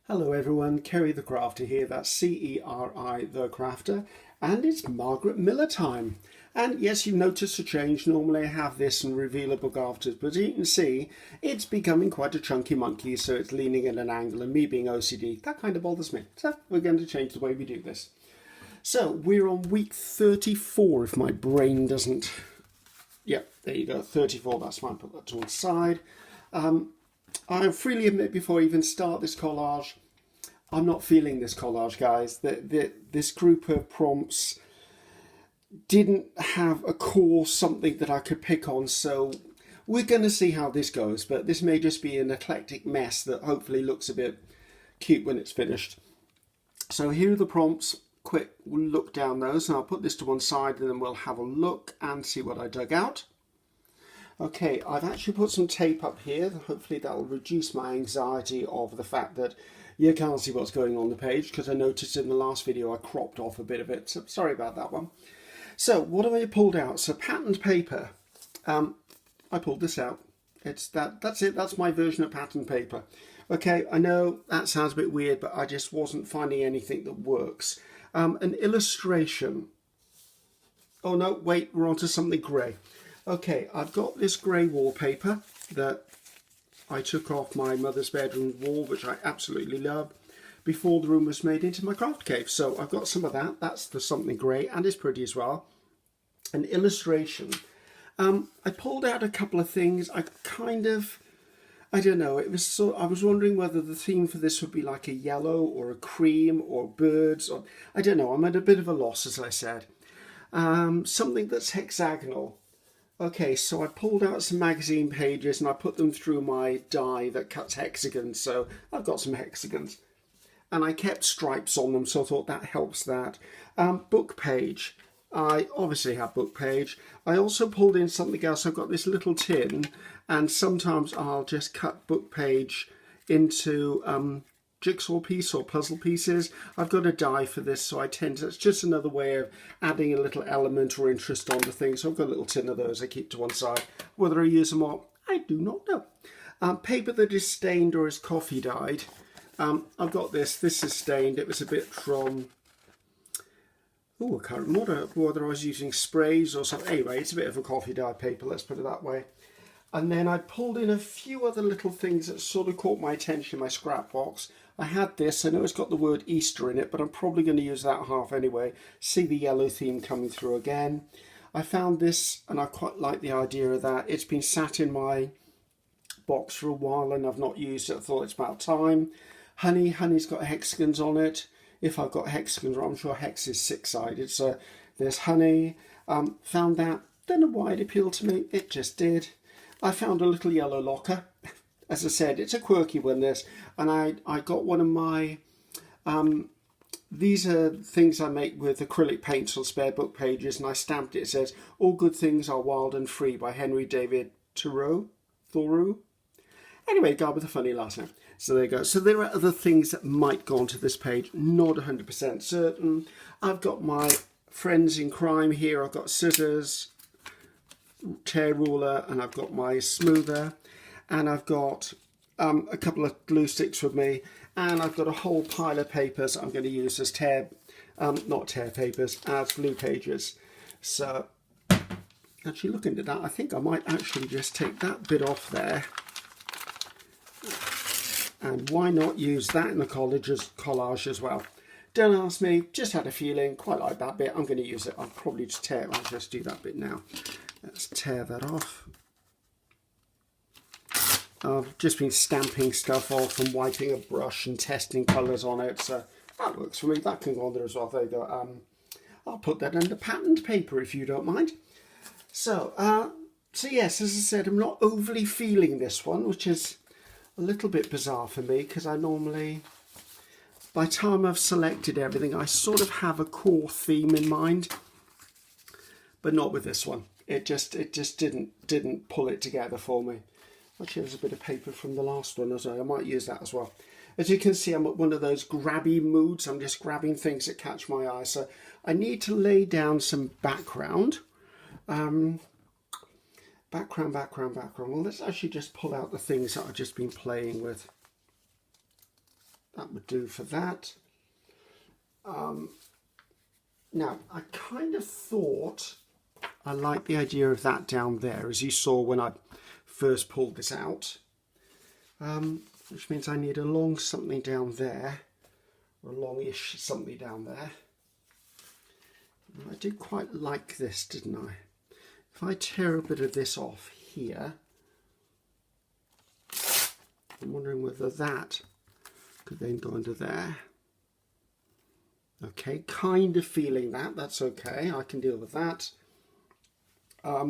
Hello everyone, Ceri the Crafter here, that's C-E-R-I the Crafter, and it's Margaret Miller time. And yes, you've noticed a change. Normally I have this and reveal a book afterwards, but as you can see, it's becoming quite a chunky monkey, so it's leaning at an angle, and me being OCD, that kind of bothers me. So we're going to change the way we do this. So we're on week 34 if my brain doesn't... Yep, there you go, 34, that's fine, put that to one side. I freely admit before I even start this collage, I'm not feeling this collage, guys. This group of prompts didn't have a core, something that I could pick on, so we're going to see how this goes, but this may just be an eclectic mess that hopefully looks a bit cute when it's finished. So here are the prompts. Quick look down those, and I'll put this to one side and then we'll have a look and see what I dug out. Okay, I've actually put some tape up here. Hopefully that will reduce my anxiety of the fact that you can't see what's going on the page, because I noticed in the last video I cropped off a bit of it, so sorry about that one. So what have I pulled out? So patterned paper. I pulled this out. That's it. That's my version of patterned paper. Okay, I know that sounds a bit weird, but I just wasn't finding anything that works. An illustration. Oh no, wait, we're on to something grey. Okay, I've got this grey wallpaper that I took off my mother's bedroom wall, which I absolutely love, before the room was made into my craft cave. So I've got some of that. That's the something grey, and it's pretty as well. An illustration. I pulled out a couple of things. I don't know. I was wondering whether the theme for this would be like a yellow or a cream or birds, or I don't know. I'm at a bit of a loss, as I said. Something that's hexagonal. Okay, so I pulled out some magazine pages and I put them through my die that cuts hexagons, so I've got some hexagons. And I kept stripes on them, so I thought that helps that. Book page. I obviously have book page. I also pulled in something else. I've got this little tin, and sometimes I'll just cut book page into jigsaw piece or puzzle pieces. I've got a die for this, so it's just another way of adding a little element or interest onto things. So I've got a little tin of those I keep to one side. Whether I use them or not, I do not know. Paper that is stained or is coffee dyed. I've got this. This is stained. It was a bit from... Oh, I can't remember whether I was using sprays or something. Anyway, it's a bit of a coffee dyed paper, let's put it that way. And then I pulled in a few other little things that sort of caught my attention in my scrap box. I had this. I know it's got the word Easter in it, but I'm probably going to use that half anyway. See the yellow theme coming through again. I found this, and I quite like the idea of that. It's been sat in my box for a while, and I've not used it. I thought it's about time. Honey's got hexagons on it. If I've got hexagons, I'm sure hex is six-sided. So there's honey. Found that. Don't know why it appealed to me. It just did. I found a little yellow locker. As I said, it's a quirky one, this. And I got one of my... these are things I make with acrylic paints on spare book pages, and I stamped it. It says, "All good things are wild and free" by Henry David Thoreau. Anyway, guy with a funny last name. So there you go. So there are other things that might go onto this page. Not 100% certain. I've got my friends in crime here. I've got scissors, tear ruler, and I've got my smoother, and I've got a couple of glue sticks with me, and I've got a whole pile of papers I'm going to use as not tear papers, as glue pages. So actually looking at that, I think I might actually just take that bit off there. And why not use that in the collage as well? Don't ask me, just had a feeling, quite like that bit. I'm going to use it. I'll probably just I'll just do that bit now. Let's tear that off. I've just been stamping stuff off and wiping a brush and testing colours on it. So that works for me. That can go on there as well. There you go. I'll put that under patterned paper if you don't mind. So yes, as I said, I'm not overly feeling this one, which is a little bit bizarre for me, because I normally, by the time I've selected everything, I sort of have a core theme in mind, but not with this one. It just didn't pull it together for me. Actually, there's a bit of paper from the last one as well. I might use that as well. As you can see, I'm at one of those grabby moods. I'm just grabbing things that catch my eye. So I need to lay down some background. Background. Well, let's actually just pull out the things that I've just been playing with. that would do for that. Now, I kind of thought I like the idea of that down there, as you saw when I first pulled this out, which means I need a long something down there, or a longish something down there. And I did quite like this, didn't I? If I tear a bit of this off here, I'm wondering whether that could then go under there. Okay, kind of feeling that. That's okay. I can deal with that. I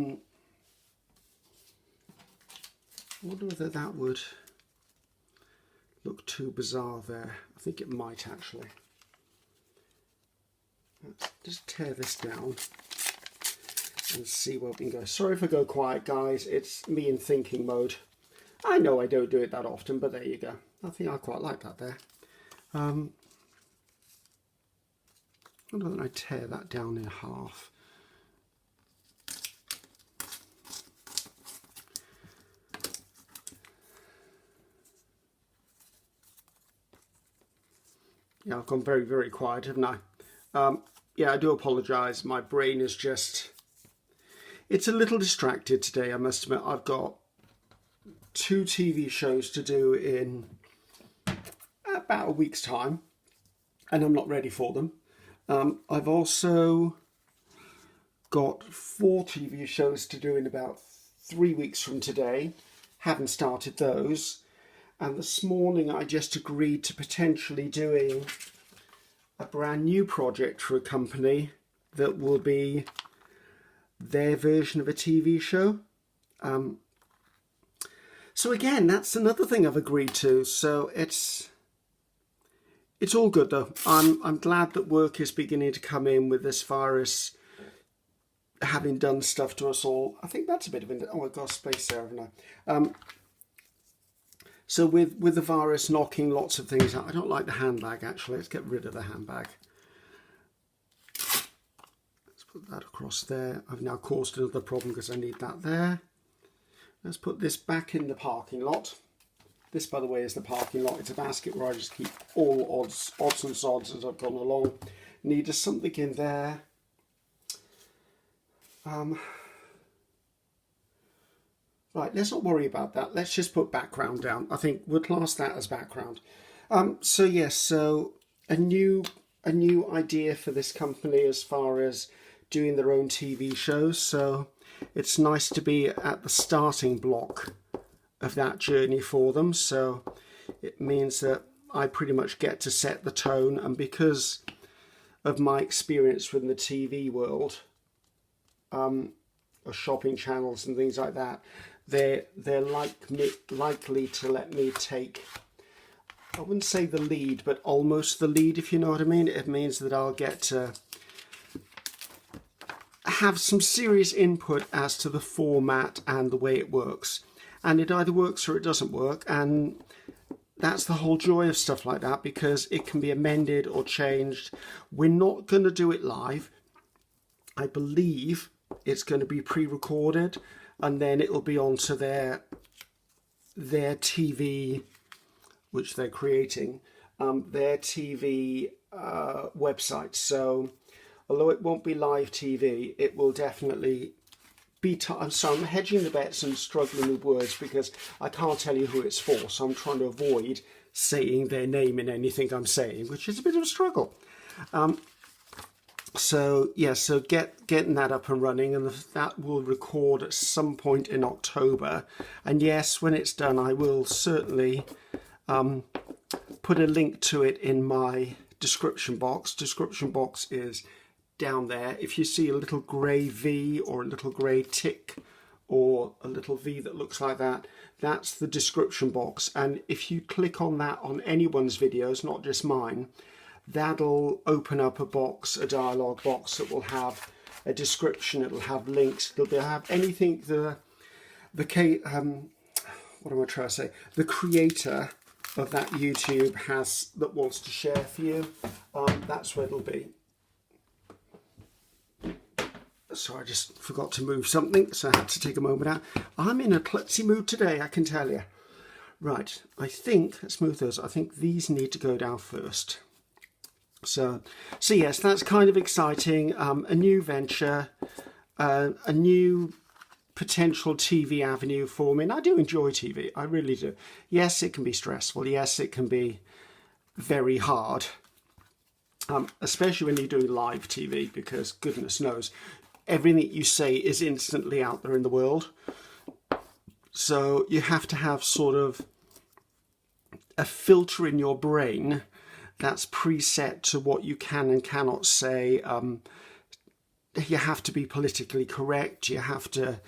wonder whether that would look too bizarre there. I think it might actually. Let's just tear this down and see where we can go. Sorry if I go quiet, guys. It's me in thinking mode. I know I don't do it that often, but there you go. I think I quite like that there. Why don't I tear that down in half? Yeah, I've gone very, very quiet, haven't I? Yeah, I do apologise. My brain is just... It's a little distracted today, I must admit. I've got 2 TV shows to do in about a week's time, and I'm not ready for them. I've also got 4 TV shows to do in about 3 weeks from today. Haven't started those. And this morning I just agreed to potentially doing a brand new project for a company that will be their version of a TV show. So again, that's another thing I've agreed to. So it's all good though. I'm glad that work is beginning to come in with this virus having done stuff to us all. I think that's a bit of an... Oh, I've got space there, haven't I? So with the virus knocking lots of things out, I don't like the handbag actually. Let's get rid of the handbag. Let's put that across there. I've now caused another problem because I need that there. Let's put this back in the parking lot. This, by the way, is the parking lot. It's a basket where I just keep all odds and sods as I've gone along. Need something in there. Right, let's not worry about that. Let's just put background down. I think we'll class that as background. So yes, so a new idea for this company as far as doing their own TV shows. So it's nice to be at the starting block of that journey for them. So it means that I pretty much get to set the tone, and because of my experience from the TV world, or shopping channels and things like that, they're likely to let me take, I wouldn't say the lead, but almost the lead, if you know what I mean. It means that I'll get to have some serious input as to the format and the way it works. And it either works or it doesn't work, and that's the whole joy of stuff like that, because it can be amended or changed. We're not going to do it live. I believe it's going to be pre-recorded, and then it'll be onto their TV, which they're creating, their TV website. So although it won't be live TV, it will definitely be... So I'm hedging the bets and struggling with words because I can't tell you who it's for. So I'm trying to avoid saying their name in anything I'm saying, which is a bit of a struggle. So yeah, so getting that up and running, and that will record at some point in October. And yes, when it's done, I will certainly put a link to it in my description box. Description box is down there. If you see a little grey V or a little grey tick or a little V that looks like that, that's the description box. And if you click on that on anyone's videos, not just mine, that'll open up a box, a dialog box that will have a description. It'll have links. It'll have anything what am I trying to say? The creator of that YouTube has that wants to share for you. That's where it'll be. So I just forgot to move something, so I had to take a moment out. I'm in a klutzy mood today, I can tell you. Right, I think, let's move those. I think these need to go down first. So yes, that's kind of exciting. A new venture, a new potential TV avenue for me. And I do enjoy TV, I really do. Yes, it can be stressful. Yes, it can be very hard, especially when you're doing live TV, because goodness knows, everything you say is instantly out there in the world. So you have to have sort of a filter in your brain that's preset to what you can and cannot say. You have to be politically correct. You have to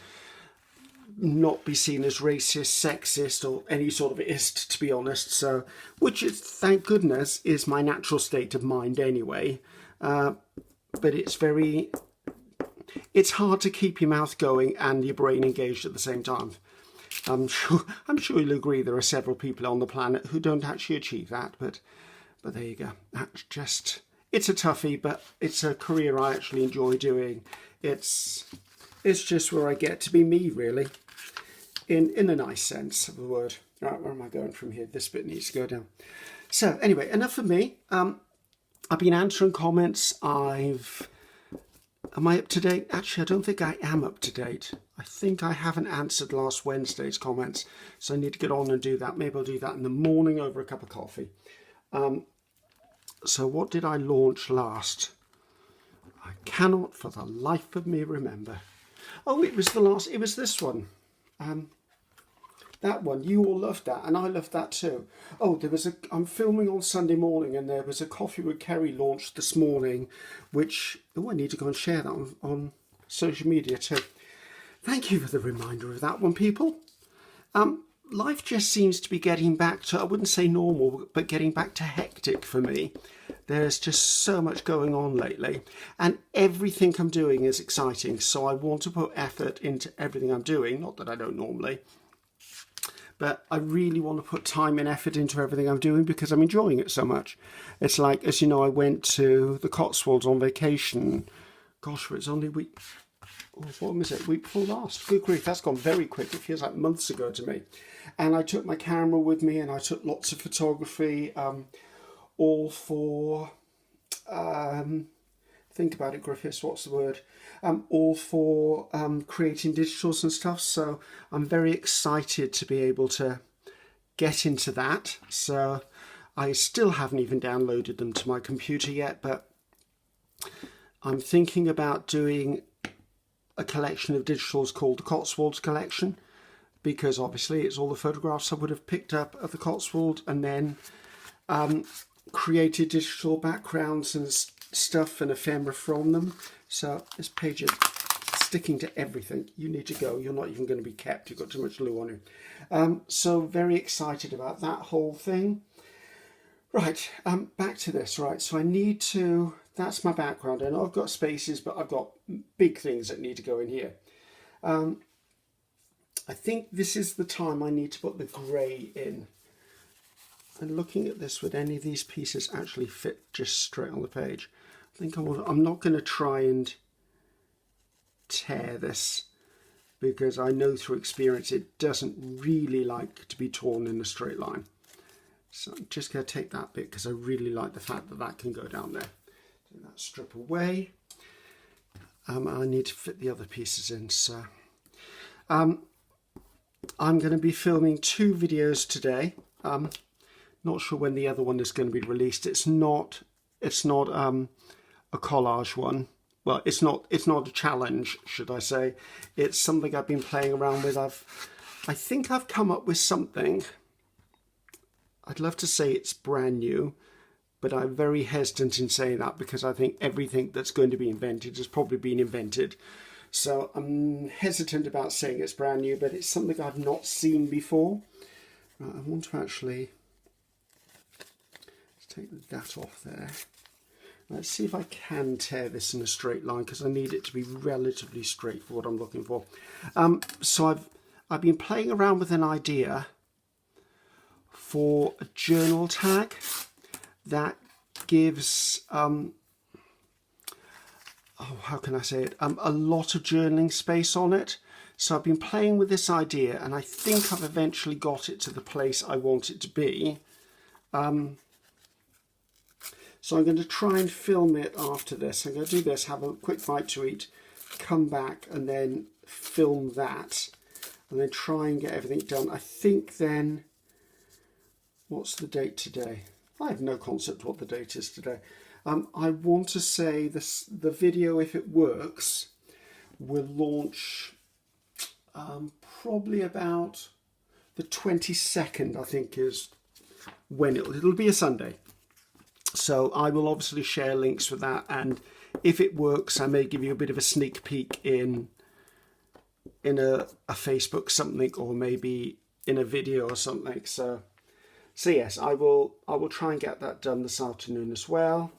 not be seen as racist, sexist, or any sort of ist, to be honest. So, which is, thank goodness, is my natural state of mind anyway. But it's hard to keep your mouth going and your brain engaged at the same time. I'm sure you'll agree there are several people on the planet who don't actually achieve that, but there you go. That's just, it's a toughie, but it's a career I actually enjoy doing. It's just where I get to be me, really, in a nice sense of the word. Right, where am I going from here? This bit needs to go down. So anyway, enough of me. I've been answering comments. Am I up to date? Actually, I don't think I am up to date. I think I haven't answered last Wednesday's comments, so I need to get on and do that. Maybe I'll do that in the morning over a cup of coffee. So what did I launch last? I cannot for the life of me remember. Oh, it was this one. That one, you all loved that, and I loved that too. Oh, I'm filming on Sunday morning, and there was a Coffee with Ceri launched this morning, which, I need to go and share that on social media too. Thank you for the reminder of that one, people. Life just seems to be getting back to, I wouldn't say normal, but getting back to hectic for me. There's just so much going on lately, and everything I'm doing is exciting, so I want to put effort into everything I'm doing, not that I don't normally. But I really want to put time and effort into everything I'm doing because I'm enjoying it so much. It's like, as you know, I went to the Cotswolds on vacation. Gosh, it's only week before last. Good grief, that's gone very quick. It feels like months ago to me. And I took my camera with me, and I took lots of photography, all for, think about it, Griffiths, what's the word? All for creating digitals and stuff. So I'm very excited to be able to get into that. So I still haven't even downloaded them to my computer yet, but I'm thinking about doing a collection of digitals called the Cotswolds Collection, because obviously it's all the photographs I would have picked up at the Cotswold, and then created digital backgrounds and stuff and ephemera from them. So this page is sticking to everything. You need to go. You're not even going to be kept. You've got too much glue on you. So very excited about that whole thing. Right, back to this. Right, so I need to, that's my background. I know I've got spaces, but I've got big things that need to go in here. I think this is the time I need to put the grey in. And looking at this, would any of these pieces actually fit just straight on the page? I think I'm not going to try and tear this, because I know through experience it doesn't really like to be torn in a straight line. So I'm just going to take that bit because I really like the fact that that can go down there. So that strip away. I need to fit the other pieces in. So I'm going to be filming 2 videos today. Not sure when the other one is going to be released. It's not a collage one. Well, it's not a challenge, should I say. It's something I've been playing around with. I think I've come up with something. I'd love to say it's brand new, but I'm very hesitant in saying that because I think everything that's going to be invented has probably been invented. So I'm hesitant about saying it's brand new, but it's something I've not seen before. Right, I want to actually take that off there. Let's see if I can tear this in a straight line, because I need it to be relatively straight for what I'm looking for. So I've been playing around with an idea for a journal tag that gives how can I say it, a lot of journaling space on it. So I've been playing with this idea, and I think I've eventually got it to the place I want it to be. So I'm going to try and film it after this. I'm going to do this, have a quick bite to eat, come back and then film that, and then try and get everything done. I think then, what's the date today? I have no concept what the date is today. I want to say this, the video, if it works, will launch probably about the 22nd, I think, is when it'll be a Sunday. So I will obviously share links with that, and if it works, I may give you a bit of a sneak peek in a Facebook something, or maybe in a video or something. So yes, I will try and get that done this afternoon as well.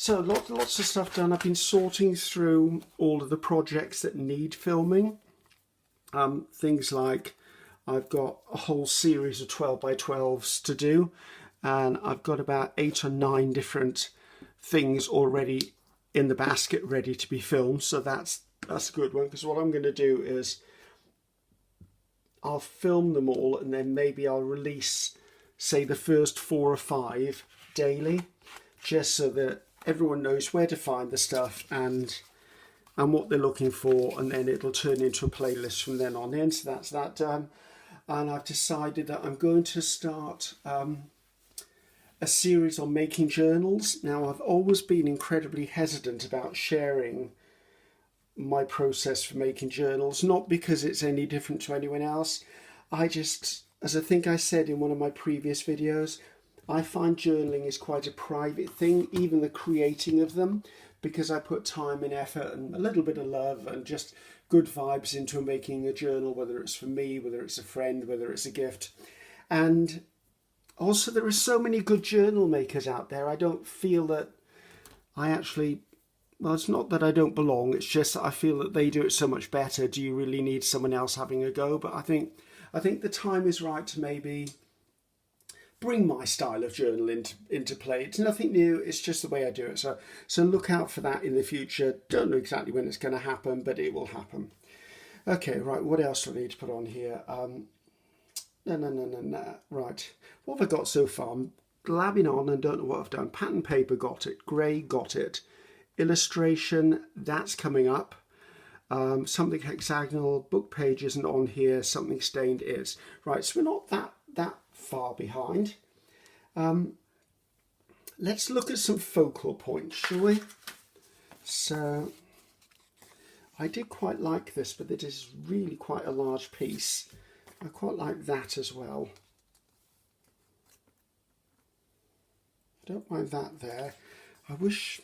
So lots of stuff done. I've been sorting through all of the projects that need filming. Things like I've got a whole series of 12x12s to do, and I've got about 8 or 9 different things already in the basket ready to be filmed. So that's a good one, because what I'm going to do is I'll film them all, and then maybe I'll release, say, the first 4 or 5 daily, just so that everyone knows where to find the stuff and what they're looking for, and then it'll turn into a playlist from then on in. So that's that done. And I've decided that I'm going to start a series on making journals. Now, I've always been incredibly hesitant about sharing my process for making journals, not because it's any different to anyone else. I just, as I think I said in one of my previous videos, I find journaling is quite a private thing, even the creating of them, because I put time and effort and a little bit of love and just good vibes into making a journal, whether it's for me, whether it's a friend, whether it's a gift. And also, there are so many good journal makers out there. I don't feel that I actually, well, it's not that I don't belong, it's just that I feel that they do it so much better. Do you really need someone else having a go? But I think the time is right to maybe bring my style of journal into play. It's nothing new, it's just the way I do it. So look out for that in the future. Don't know exactly when it's going to happen, but it will happen. Okay, right, what else do I need to put on here? No. Right, what have I got so far? I'm blabbing on and don't know what I've done. Pattern paper, got it. Grey, got it. Illustration, that's coming up. Something hexagonal, book page isn't on here. Something stained is. Right, so we're not that far behind. Let's look at some focal points, shall we? So I did quite like this, but it is really quite a large piece. I quite like that as well. I don't mind that there. I wish,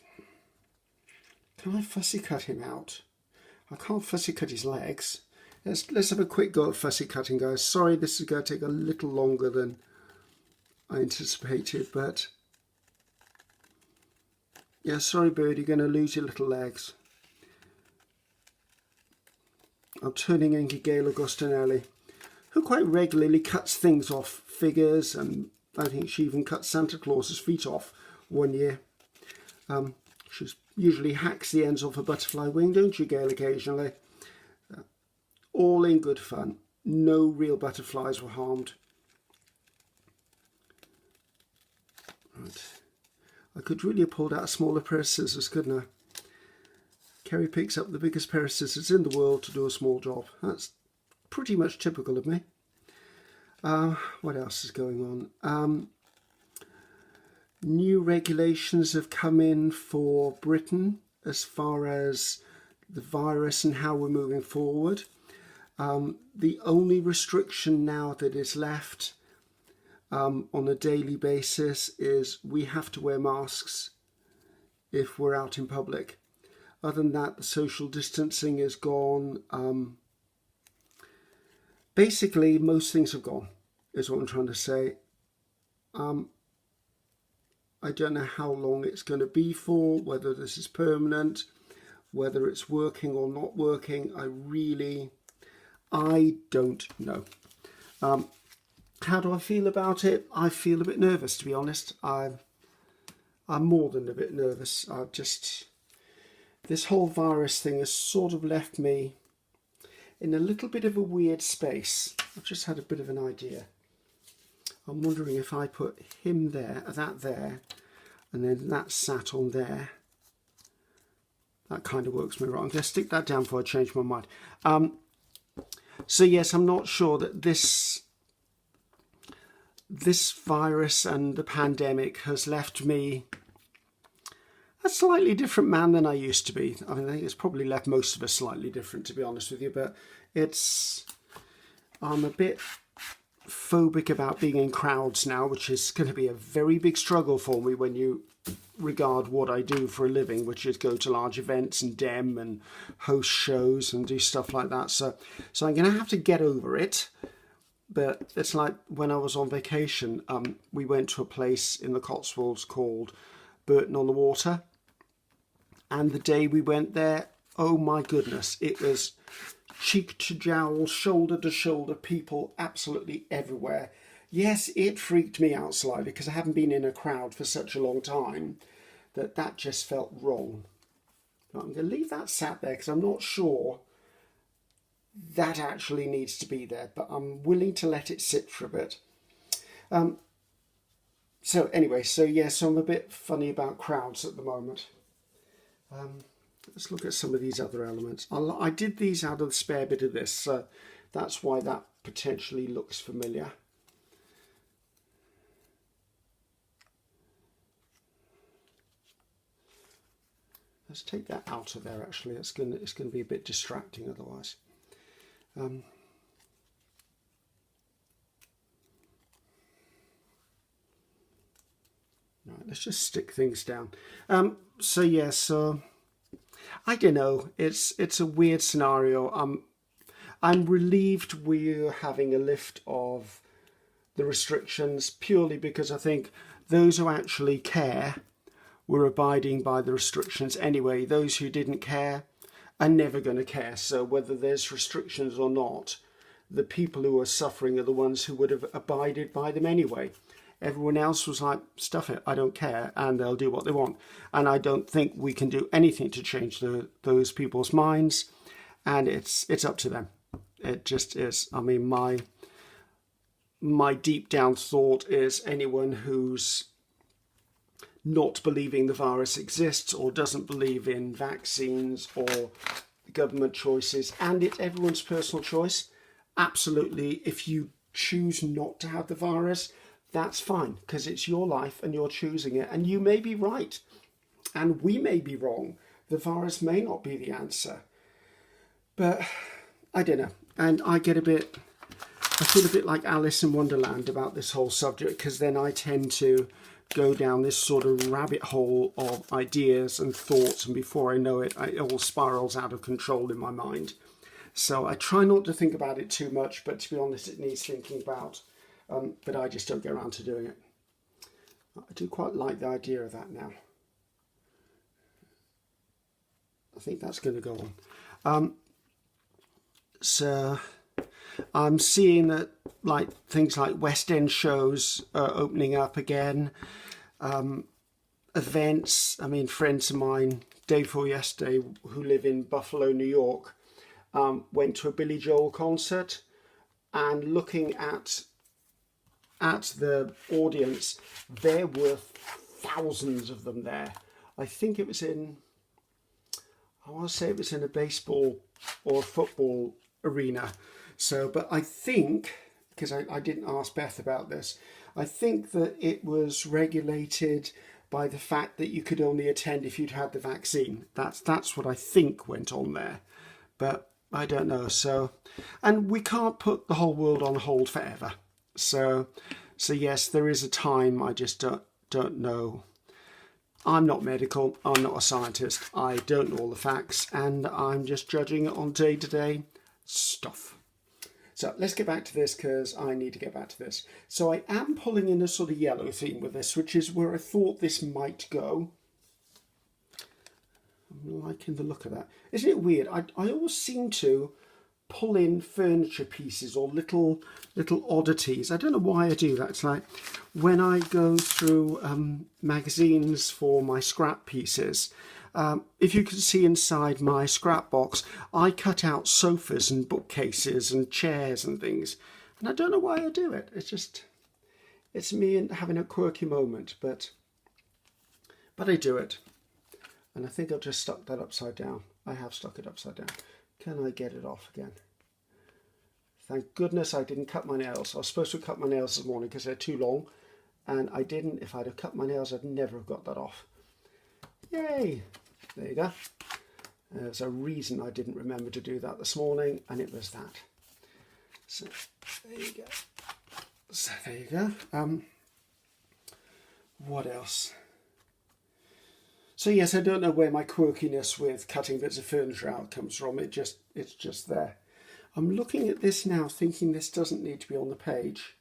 can I fussy cut him out? I can't fussy cut his legs. Let's have a quick go at fussy cutting, guys. Sorry, this is going to take a little longer than I anticipated, but yeah, sorry bird, you're going to lose your little legs. I'm turning into Gail Augustinelli, who quite regularly cuts things off figures, and I think she even cut Santa Claus's feet off one year. She usually hacks the ends off a butterfly wing, don't you, Gail, occasionally? All in good fun. No real butterflies were harmed. Right. I could really have pulled out a smaller pair of scissors, couldn't I? Ceri picks up the biggest pair of scissors in the world to do a small job. That's pretty much typical of me. What else is going on? New regulations have come in for Britain as far as the virus and how we're moving forward. The only restriction now that is left on a daily basis is we have to wear masks if we're out in public. Other than that, the social distancing is gone. Basically, most things have gone, is what I'm trying to say. I don't know how long it's going to be for, whether this is permanent, whether it's working or not working. I don't know. How do I feel about it? I feel a bit nervous, to be honest. I'm more than a bit nervous. this whole virus thing has sort of left me in a little bit of a weird space. I've just had a bit of an idea. I'm wondering if I put him there, that there, and then that sat on there. That kind of works me right. I'm going to stick that down before I change my mind. So yes, I'm not sure that this virus and the pandemic has left me a slightly different man than I used to be. I mean, I think it's probably left most of us slightly different, to be honest with you, but I'm a bit phobic about being in crowds now, which is going to be a very big struggle for me when you regard what I do for a living, which is go to large events and dem and host shows and do stuff like that. So I'm going to have to get over it. But it's like when I was on vacation, we went to a place in the Cotswolds called Burton on the Water. And the day we went there, oh my goodness, it was cheek to jowl, shoulder to shoulder, people absolutely everywhere. Yes, it freaked me out slightly because I haven't been in a crowd for such a long time that just felt wrong. But I'm going to leave that sat there because I'm not sure that actually needs to be there, but I'm willing to let it sit for a bit. So anyway, so I'm a bit funny about crowds at the moment. Let's look at some of these other elements. I did these out of the spare bit of this, so that's why that potentially looks familiar. Let's take that out of there. Actually, it's going to be a bit distracting otherwise. Right, let's just stick things down. So I don't know. It's a weird scenario. I'm relieved we're having a lift of the restrictions purely because I think those who actually care were abiding by the restrictions anyway. Those who didn't care are never going to care. So whether there's restrictions or not, the people who are suffering are the ones who would have abided by them anyway. Everyone else was like, stuff it, I don't care, and they'll do what they want. And I don't think we can do anything to change those people's minds, and it's up to them. It just is. I mean, my deep down thought is anyone who's not believing the virus exists or doesn't believe in vaccines or government choices, and it's everyone's personal choice. Absolutely, if you choose not to have the virus, that's fine, because it's your life and you're choosing it, and you may be right and we may be wrong. The virus may not be the answer, but I don't know. And I feel a bit like Alice in Wonderland about this whole subject, because then I tend to go down this sort of rabbit hole of ideas and thoughts, and before I know it, it all spirals out of control in my mind. So I try not to think about it too much, but to be honest, it needs thinking about. But I just don't get around to doing it. I do quite like the idea of that now. I think that's going to go on. So I'm seeing that things like West End shows are opening up again. Events, I mean, friends of mine, day before yesterday, who live in Buffalo, New York, went to a Billy Joel concert, and looking at the audience, there were thousands of them there. I think it was in a baseball or football arena. So, but I think, because I didn't ask Beth about this, I think that it was regulated by the fact that you could only attend if you'd had the vaccine. That's what I think went on there, but I don't know. So, and we can't put the whole world on hold forever. So yes, there is a time. I just don't know. I'm not medical. I'm not a scientist. I don't know all the facts, and I'm just judging it on day-to-day stuff. So let's get back to this, because I need to get back to this. So I am pulling in a sort of yellow theme with this, which is where I thought this might go. I'm liking the look of that. Isn't it weird? I always seem to pull in furniture pieces or little oddities. I don't know why I do that. It's like when I go through magazines for my scrap pieces, If you can see inside my scrap box, I cut out sofas and bookcases and chairs and things. And I don't know why I do it. It's me and having a quirky moment, but I do it. And I think I've just stuck that upside down. I have stuck it upside down. Can I get it off again? Thank goodness I didn't cut my nails. I was supposed to cut my nails this morning because they're too long, and I didn't. If I'd have cut my nails, I'd never have got that off. Yay! There you go. There's a reason I didn't remember to do that this morning, and it was that. So there you go. So there you go. What else? So yes, I don't know where my quirkiness with cutting bits of furniture out comes from. It's just there. I'm looking at this now, thinking this doesn't need to be on the page.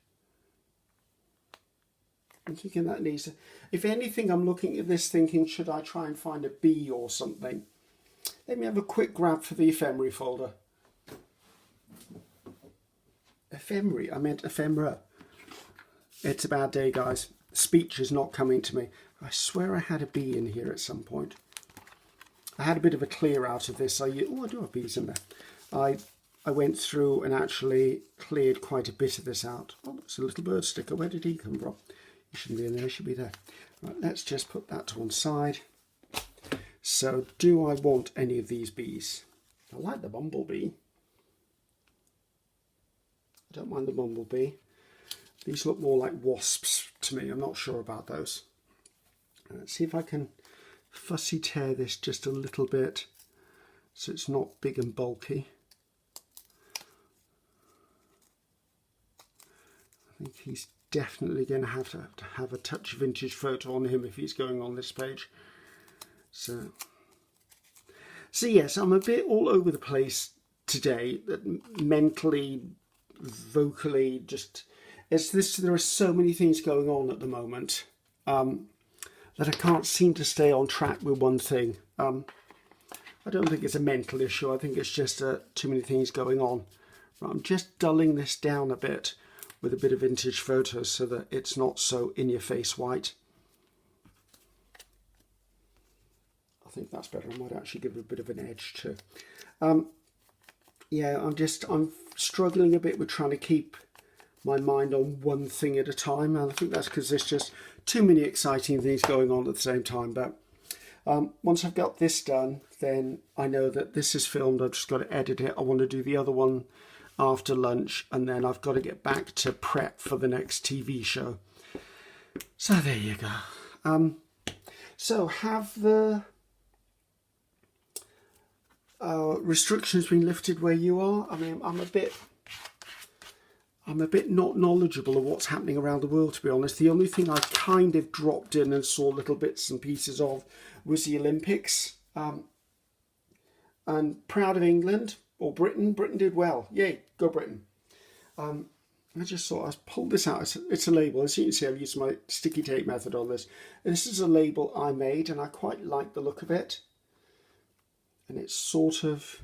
I'm thinking that needs to... If anything, I'm looking at this thinking, should I try and find a B or something? Let me have a quick grab for the ephemera folder. Ephemera? I meant ephemera. It's a bad day, guys. Speech is not coming to me. I swear I had a B in here at some point. I had a bit of a clear out of this. Oh, I do have B's in there. I went through and actually cleared quite a bit of this out. Oh, there's a little bird sticker. Where did he come from? He shouldn't be in there, he should be there. Right, let's just put that to one side. So, do I want any of these bees? I like the bumblebee. I don't mind the bumblebee. These look more like wasps to me. I'm not sure about those. Let's see if I can fussy tear this just a little bit so it's not big and bulky. I think he's definitely going to have a touch vintage photo on him if he's going on this page. So yes, I'm a bit all over the place today, mentally, vocally, just there are so many things going on at the moment that I can't seem to stay on track with one thing. I don't think it's a mental issue. I think it's just too many things going on. Right, I'm just dulling this down a bit with a bit of vintage photos so that it's not so in-your-face white. I think that's better. I might actually give it a bit of an edge too. Yeah, I'm struggling a bit with trying to keep my mind on one thing at a time, and I think that's because there's just too many exciting things going on at the same time. But once I've got this done, then I know that this is filmed. I've just got to edit it. I want to do the other one after lunch, and then I've got to get back to prep for the next TV show. So there you go. So have the restrictions been lifted where you are? I mean, I'm a bit not knowledgeable of what's happening around the world, to be honest. The only thing I kind of dropped in and saw little bits and pieces of was the Olympics. And proud of England, or Britain. Britain did well. Yay, go Britain. I just thought I'd pull this out. It's a label. As you can see, I've used my sticky tape method on this. And this is a label I made, and I quite like the look of it. And it's sort of...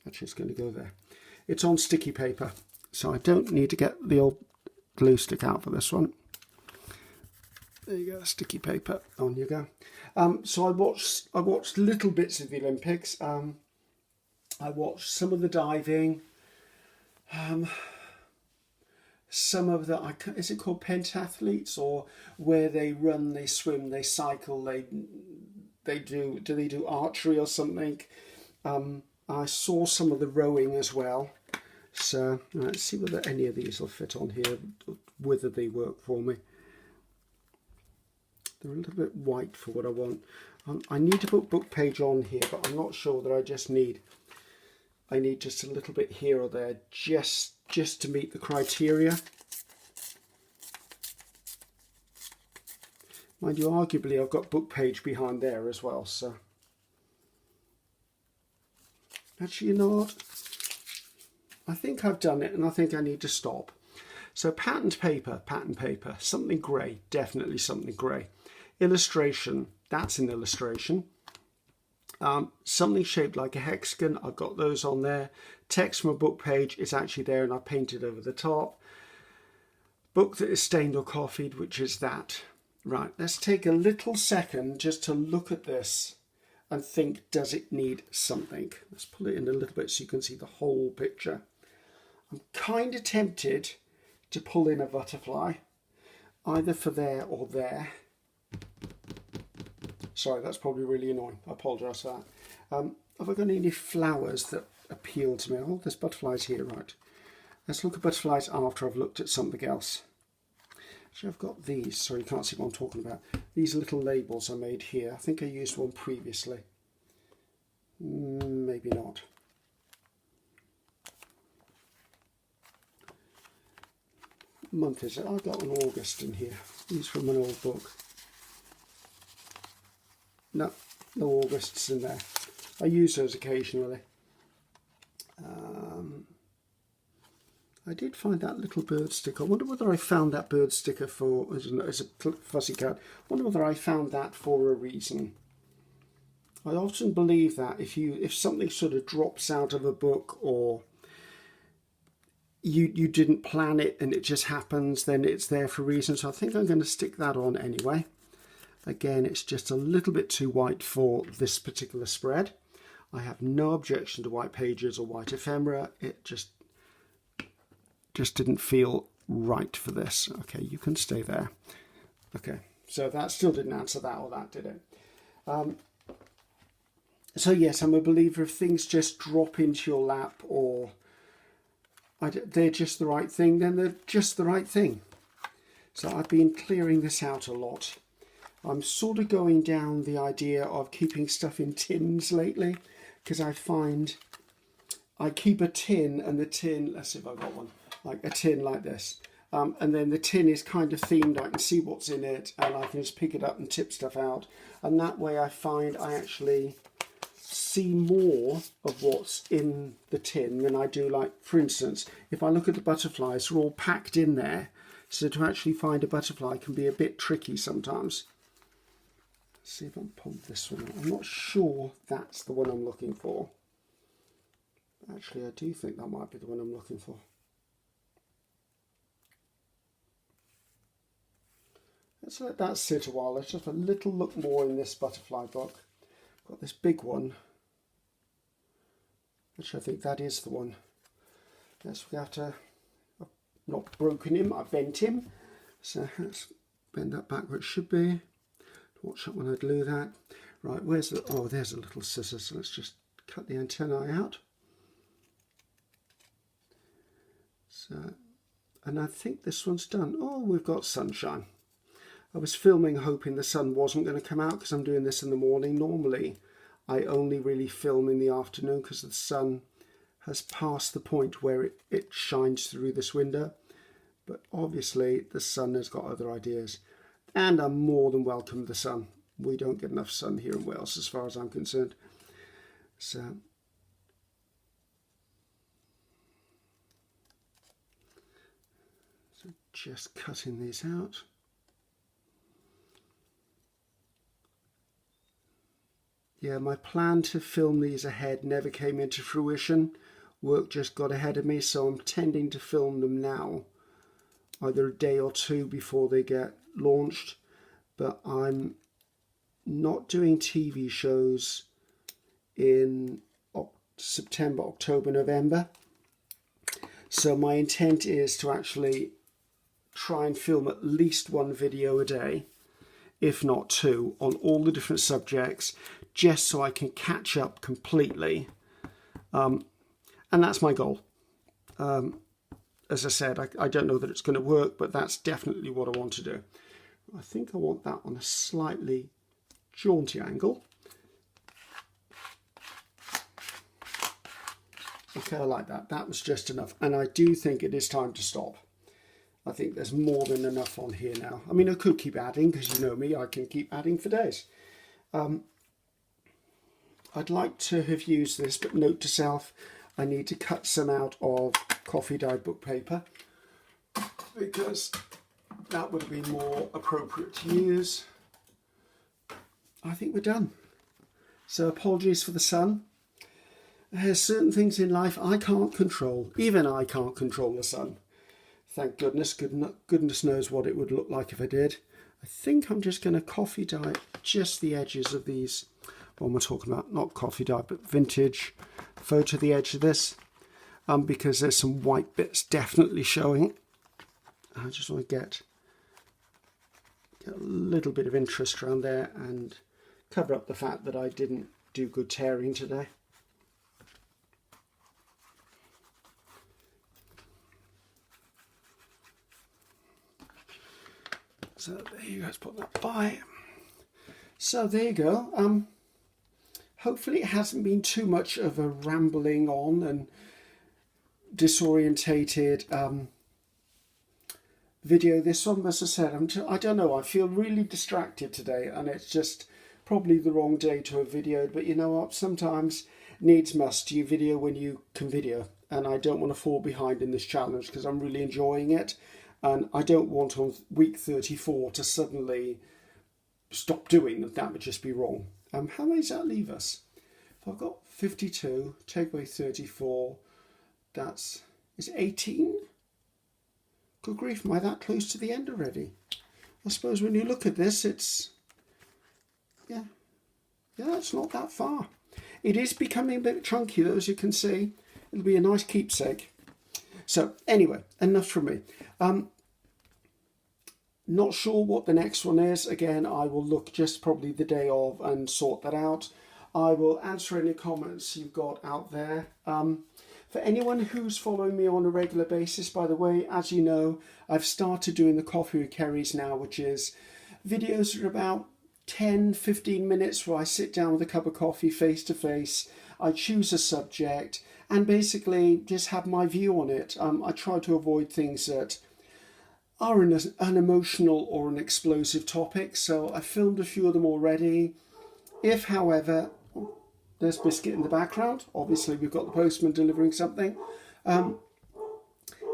Actually, it's going to go there. It's on sticky paper, so I don't need to get the old glue stick out for this one. There you go, sticky paper. On you go. So I watched little bits of the Olympics. I watched some of the diving. Some of the, is it called pentathletes, or where they run, they swim, they cycle, they do archery or something. I saw some of the rowing as well. So let's see whether any of these will fit on here, whether they work for me. They're a little bit white for what I want. I need to put book page on here, but I'm not sure that I need just a little bit here or there, just to meet the criteria. Mind you, arguably I've got book page behind there as well, so. Actually, you know what? I think I've done it, and I think I need to stop. So patterned paper, something grey, definitely something grey. Illustration, that's an illustration. Something shaped like a hexagon, I've got those on there. Text from a book page is actually there, and I painted over the top. book that is stained or coffeed, which is that. Right, let's take a little second just to look at this and think, does it need something? Let's pull it in a little bit so you can see the whole picture. I'm kind of tempted to pull in a butterfly, either for there or there. Sorry, that's probably really annoying. I apologise for that. Have I got any flowers that appeal to me? Oh, there's butterflies here, right. Let's look at butterflies after I've looked at something else. Actually, I've got these, so you can't see what I'm talking about. These little labels I made here. I think I used one previously. Maybe not. What month is it? I've got an August in here. These from an old book. No Augusts in there. I use those occasionally. I did find that little bird sticker. I wonder whether I found that bird sticker for, as a fussy cat, I wonder whether I found that for a reason. I often believe that if something sort of drops out of a book, or you didn't plan it and it just happens, then it's there for a reason. So I think I'm going to stick that on anyway. Again, it's just a little bit too white for this particular spread. I have no objection to white pages or white ephemera. It just didn't feel right for this. Okay, you can stay there. Okay, so that still didn't answer that or that, did it? So yes, I'm a believer if things just drop into your lap, or they're just the right thing, then they're just the right thing. So I've been clearing this out a lot. I'm sort of going down the idea of keeping stuff in tins lately, because I find I keep a tin, and the tin, let's see if I've got one, like a tin like this. And then the tin is kind of themed. I can see what's in it, and I can just pick it up and tip stuff out. And that way I find I actually see more of what's in the tin than I do, like, for instance, if I look at the butterflies, they're all packed in there. So to actually find a butterfly can be a bit tricky sometimes. Let's see if I can pull this one out. I'm not sure that's the one I'm looking for. Actually, I do think that might be the one I'm looking for. Let's let that sit a while. Let's just have a little look more in this butterfly book. Got this big one, which I think that is the one. Yes, we have to, I've not broken him, I bent him. So let's bend that back where it should be. Watch that when I glue that. Right, where's the, oh, there's a little scissors. So let's just cut the antennae out. So, and I think this one's done. Oh, we've got sunshine. I was filming hoping the sun wasn't going to come out because I'm doing this in the morning. Normally, I only really film in the afternoon because the sun has passed the point where it shines through this window. But obviously, the sun has got other ideas. And I'm more than welcome the sun. We don't get enough sun here in Wales as far as I'm concerned. So just cutting these out. Yeah, my plan to film these ahead never came into fruition. Work just got ahead of me, so I'm tending to film them now, either a day or two before they get launched. But I'm not doing TV shows in September, October, November. So my intent is to actually try and film at least one video a day, if not two, on all the different subjects, just so I can catch up completely. And that's my goal. As I said, I don't know that it's going to work, but that's definitely what I want to do. I think I want that on a slightly jaunty angle. Okay, I like that. That was just enough. And I do think it is time to stop. I think there's more than enough on here now. I mean, I could keep adding, because you know me, I can keep adding for days. I'd like to have used this, but note to self, I need to cut some out of coffee dyed book paper, because that would be more appropriate to use. I think we're done. So apologies for the sun. There's certain things in life I can't control. Even I can't control the sun. Thank goodness. Goodness knows what it would look like if I did. I think I'm just going to coffee dye just the edges of these. What am I talking about? Not coffee dye, but vintage photo the edge of this. Because there's some white bits definitely showing. I just want to get a little bit of interest around there and cover up the fact that I didn't do good tearing today. So there you go, let's put that by. So there you go. Hopefully it hasn't been too much of a rambling on and disorientated video. This one, as I said, I don't know, I feel really distracted today, and it's just probably the wrong day to have videoed, but you know what, sometimes needs must. You video when you can video, and I don't want to fall behind in this challenge because I'm really enjoying it, and I don't want on week 34 to suddenly stop doing that. That would just be wrong. How many does that leave us? If I've got 52, take away 34, that's, is 18? Good grief, am I that close to the end already? I suppose when you look at this, it's, yeah, it's not that far. It is becoming a bit chunky though, as you can see. It'll be a nice keepsake. So anyway, enough from me. Not sure what the next one is. Again, I will look just probably the day of and sort that out. I will answer any comments you've got out there. For anyone who's following me on a regular basis, by the way, as you know, I've started doing the Coffee with Ceris now, which is videos that are about 10-15 minutes where I sit down with a cup of coffee face to face. I choose a subject and basically just have my view on it. I try to avoid things that are an emotional or an explosive topic. So I filmed a few of them already. If, however, there's Biscuit in the background. Obviously, we've got the postman delivering something.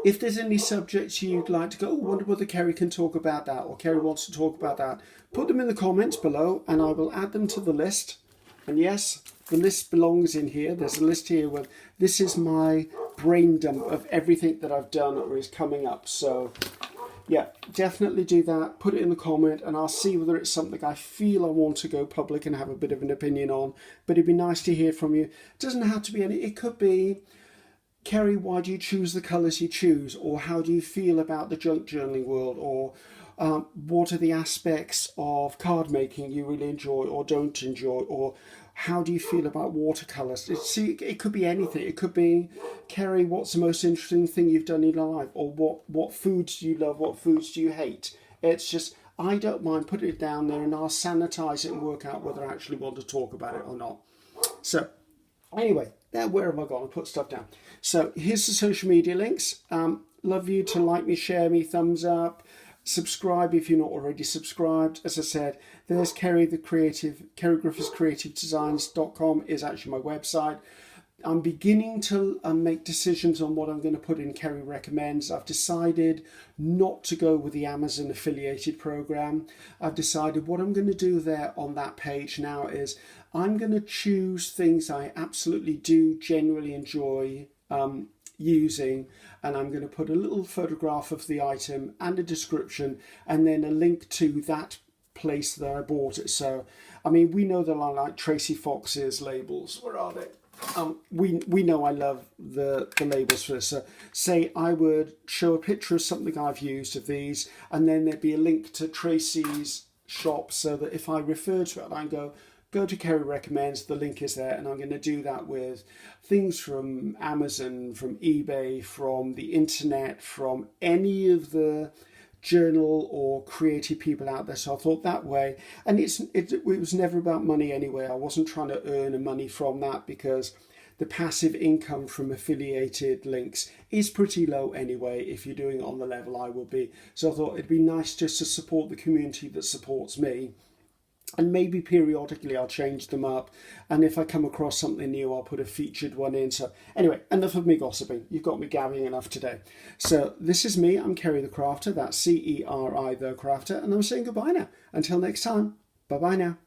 If there's any subjects you'd like to go, oh, wonder whether Ceri can talk about that, or Ceri wants to talk about that, put them in the comments below and I will add them to the list. And yes, the list belongs in here. There's a list here where this is my brain dump of everything that I've done or is coming up. So yeah, definitely do that. Put it in the comment and I'll see whether it's something I feel I want to go public and have a bit of an opinion on. But it'd be nice to hear from you. It doesn't have to be any, it could be, Ceri, why do you choose the colours you choose? Or how do you feel about the junk journaling world? Or what are the aspects of card making you really enjoy or don't enjoy? Or how do you feel about watercolours? See, it could be anything. It could be, Ceri, what's the most interesting thing you've done in your life? Or what foods do you love? What foods do you hate? It's just, I don't mind putting it down there and I'll sanitize it and work out whether I actually want to talk about it or not. So anyway, there, where have I gone? I put stuff down. So here's the social media links. Love you to like me, share me, thumbs up. Subscribe if you're not already subscribed. As I said, there's Ceri, the creative, Ceri Griffiths creativedesigns.com is actually my website. I'm beginning to make decisions on what I'm going to put in Ceri Recommends. I've decided not to go with the Amazon affiliated program. I've decided what I'm going to do there on that page now is I'm going to choose things I absolutely do genuinely enjoy using, and I'm going to put a little photograph of the item and a description and then a link to that place that I bought it. So I mean, we know that I like Tracy Fox's labels. Where are they? We know I love the labels for this. So say I would show a picture of something I've used of these, and then there'd be a link to Tracy's shop, so that if I refer to it, I go to Ceri Recommends, the link is there, and I'm going to do that with things from Amazon, from eBay, from the internet, from any of the journal or creative people out there. So I thought that way, and it was never about money anyway. I wasn't trying to earn money from that because the passive income from affiliated links is pretty low anyway if you're doing it on the level I will be. So I thought it'd be nice just to support the community that supports me. And maybe periodically I'll change them up. And if I come across something new, I'll put a featured one in. So anyway, enough of me gossiping. You've got me gabbing enough today. So this is me. I'm Ceri the Crafter. That's Ceri the Crafter. And I'm saying goodbye now. Until next time. Bye-bye now.